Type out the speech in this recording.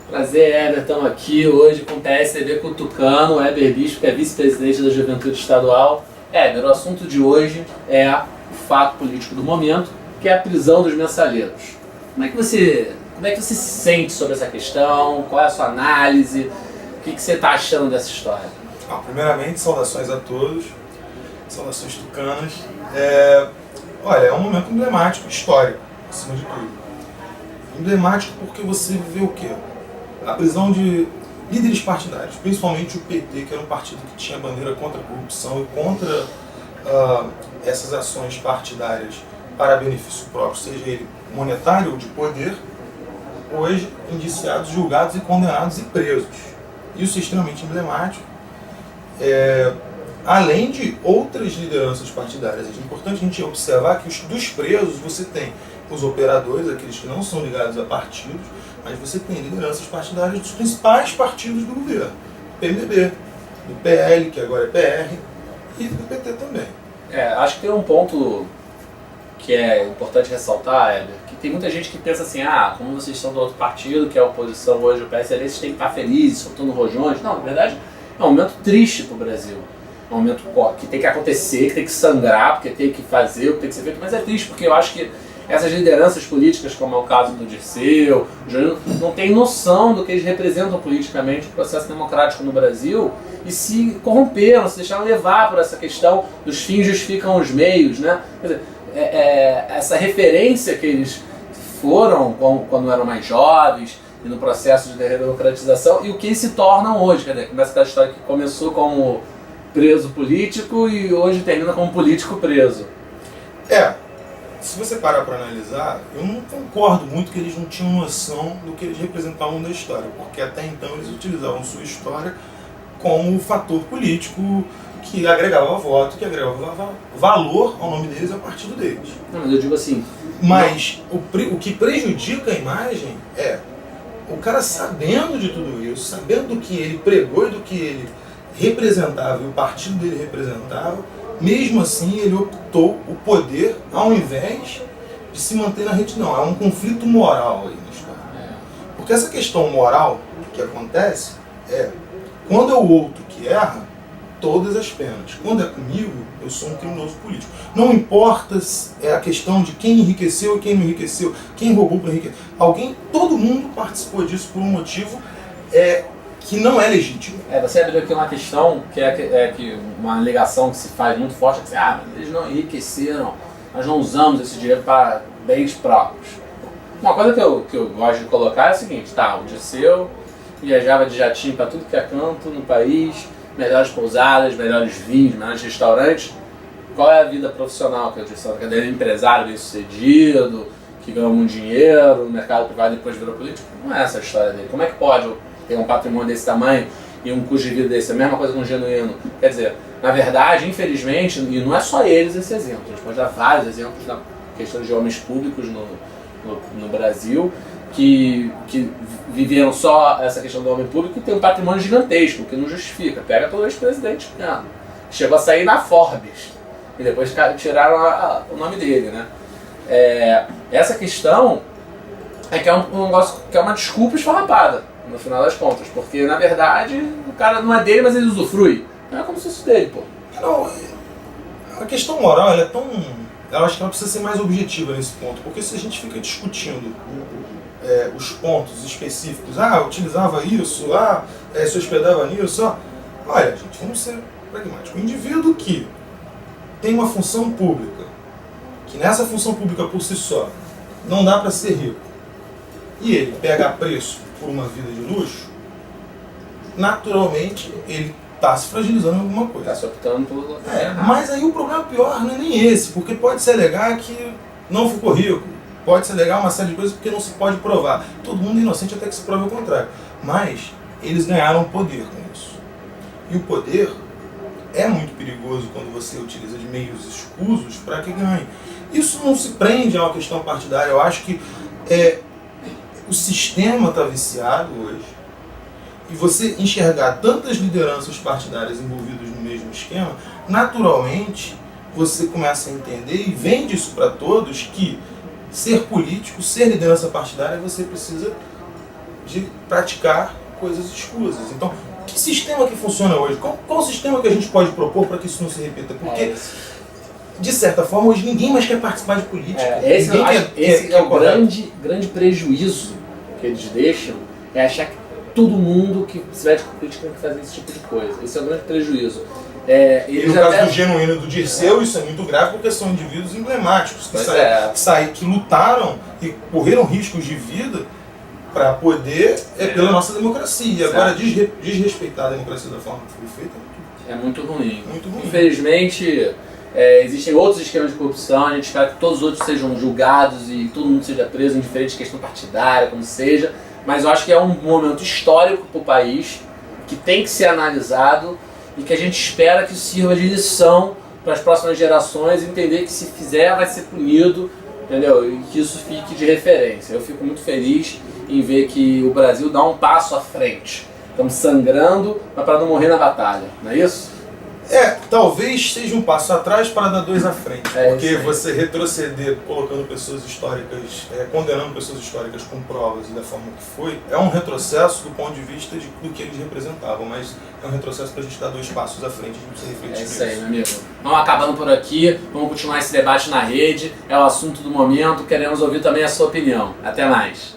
Prazer, Heber. Estamos aqui hoje com o PSDB cutucando o Heber Bispo, que é vice-presidente da Juventude Estadual. Heber, o assunto de hoje é o fato político do momento, que é a prisão dos mensaleiros. Como é que você se sente sobre essa questão? Qual é a sua análise? O que você está achando dessa história? Primeiramente, saudações a todos, saudações tucanas. Olha, é um momento emblemático, histórico, acima de tudo. Emblemático porque você vê o quê? A prisão de líderes partidários, principalmente o PT, que era um partido que tinha bandeira contra a corrupção e contra essas ações partidárias para benefício próprio, seja ele monetário ou de poder, hoje indiciados, julgados e condenados e presos. Isso é extremamente emblemático. Além de outras lideranças partidárias, é importante a gente observar que dos presos você tem os operadores, aqueles que não são ligados a partidos, mas você tem lideranças partidárias dos principais partidos do governo, do PMDB, do PL, que agora é PR, e do PT também. Acho que tem um ponto que é importante ressaltar, Heber, que tem muita gente que pensa assim, como vocês são do outro partido, que é a oposição hoje, o PSDB, vocês têm que estar felizes, soltando rojões. Não, na verdade, é um momento triste para o Brasil. É um momento que tem que acontecer, que tem que sangrar, porque tem que fazer o que tem que ser feito, mas é triste, porque eu acho que essas lideranças políticas, como é o caso do Dirceu, o João, não têm noção do que eles representam politicamente o processo democrático no Brasil e se corromperam, se deixaram levar por essa questão dos fins justificam os meios, né? Quer dizer, essa referência que eles foram quando eram mais jovens e no processo de redemocratização e o que eles se tornam hoje, quer dizer, começa aquela história que começou como preso político e hoje termina como político preso. Se você parar para analisar, eu não concordo muito que eles não tinham noção do que eles representavam da história, porque até então eles utilizavam sua história como um fator político que agregava voto, que agregava valor ao nome deles, ao partido deles. Não, mas eu digo assim... Mas o que prejudica a imagem é o cara sabendo de tudo isso, sabendo do que ele pregou e do que ele representava e o partido dele representava, mesmo assim ele optou o poder ao invés de se manter na retidão. Há um conflito moral aí na história. Porque essa questão moral que acontece quando é o outro que erra, todas as penas. Quando é comigo, eu sou um criminoso político. Não importa a questão de quem enriqueceu e quem não enriqueceu, quem roubou para enriquecer. Todo mundo participou disso por um motivo que não é legítimo. Você abriu aqui uma questão que uma alegação que se faz muito forte, que mas eles não enriqueceram, nós não usamos esse dinheiro para bens próprios. Uma coisa que eu gosto de colocar é o seguinte, o Dirceu viajava de jatinho para tudo que é canto no país, melhores pousadas, melhores vinhos, melhores restaurantes. Qual é a vida profissional que o Dirceu? Quer dizer, empresário bem-sucedido, que ganhou muito dinheiro no mercado privado e depois virou político? Não é essa a história dele. Como é que pode ter um patrimônio desse tamanho e um custo de vida desse? A mesma coisa com o Genuíno. Quer dizer, na verdade, infelizmente, e não é só eles esse exemplo, a gente pode dar vários exemplos na questão de homens públicos no Brasil que viveram só essa questão do homem público e tem um patrimônio gigantesco, que não justifica. Pega todo ex-presidente, chegou a sair na Forbes e depois tiraram o nome dele, né? Essa questão que é um negócio que é uma desculpa esfarrapada no final das contas, porque na verdade o cara não é dele, mas ele usufrui. Não é como se fosse dele, pô. Não, a questão moral ela é tão... Eu acho que ela precisa ser mais objetiva nesse ponto, porque se a gente fica discutindo os pontos específicos, utilizava isso, se hospedava nisso, olha, gente, vamos ser pragmáticos. O indivíduo que tem uma função pública, que nessa função pública por si só não dá para ser rico, e ele pega a preço por uma vida de luxo, naturalmente ele está se fragilizando em alguma coisa. Está se optando pelo... Mas aí o problema pior não é nem esse, porque pode se alegar que não ficou rico, pode se alegar uma série de coisas porque não se pode provar. Todo mundo é inocente até que se prove o contrário. Mas eles ganharam poder com isso. E o poder é muito perigoso quando você utiliza de meios escusos para que ganhe. Isso não se prende a uma questão partidária. Eu acho que o sistema está viciado hoje. E você enxergar tantas lideranças partidárias envolvidas no mesmo esquema, naturalmente você começa a entender e vende isso para todos que ser político, ser liderança partidária, você precisa de praticar coisas escusas. Então, que sistema que funciona hoje? Qual o sistema que a gente pode propor para que isso não se repita? Porque, de certa forma, hoje ninguém mais quer participar de política. Esse é o grande prejuízo que eles deixam, é achar que todo mundo que se vai de política tem que fazer esse tipo de coisa. Esse é o grande prejuízo. E no caso do Genuíno e do Dirceu, isso é muito grave porque são indivíduos emblemáticos que lutaram e correram riscos de vida para poder, pela nossa democracia. E agora desrespeitar a democracia da forma que foi feita é muito ruim. Muito ruim. Infelizmente, existem outros esquemas de corrupção, a gente espera que todos os outros sejam julgados e todo mundo seja preso, indiferente de questão partidária, como seja. Mas eu acho que é um momento histórico para o país, que tem que ser analisado e que a gente espera que sirva de lição para as próximas gerações, entender que se fizer vai ser punido, entendeu? E que isso fique de referência. Eu fico muito feliz em ver que o Brasil dá um passo à frente. Estamos sangrando, mas para não morrer na batalha, não é isso? Talvez seja um passo atrás para dar dois à frente. Porque você retroceder colocando pessoas históricas, condenando pessoas históricas com provas e da forma que foi, é um retrocesso do ponto de vista do que eles representavam, mas é um retrocesso para a gente dar dois passos à frente, a gente precisa refletir nisso. É isso aí, meu amigo. Vamos acabando por aqui, vamos continuar esse debate na rede, é o assunto do momento, queremos ouvir também a sua opinião. Até mais.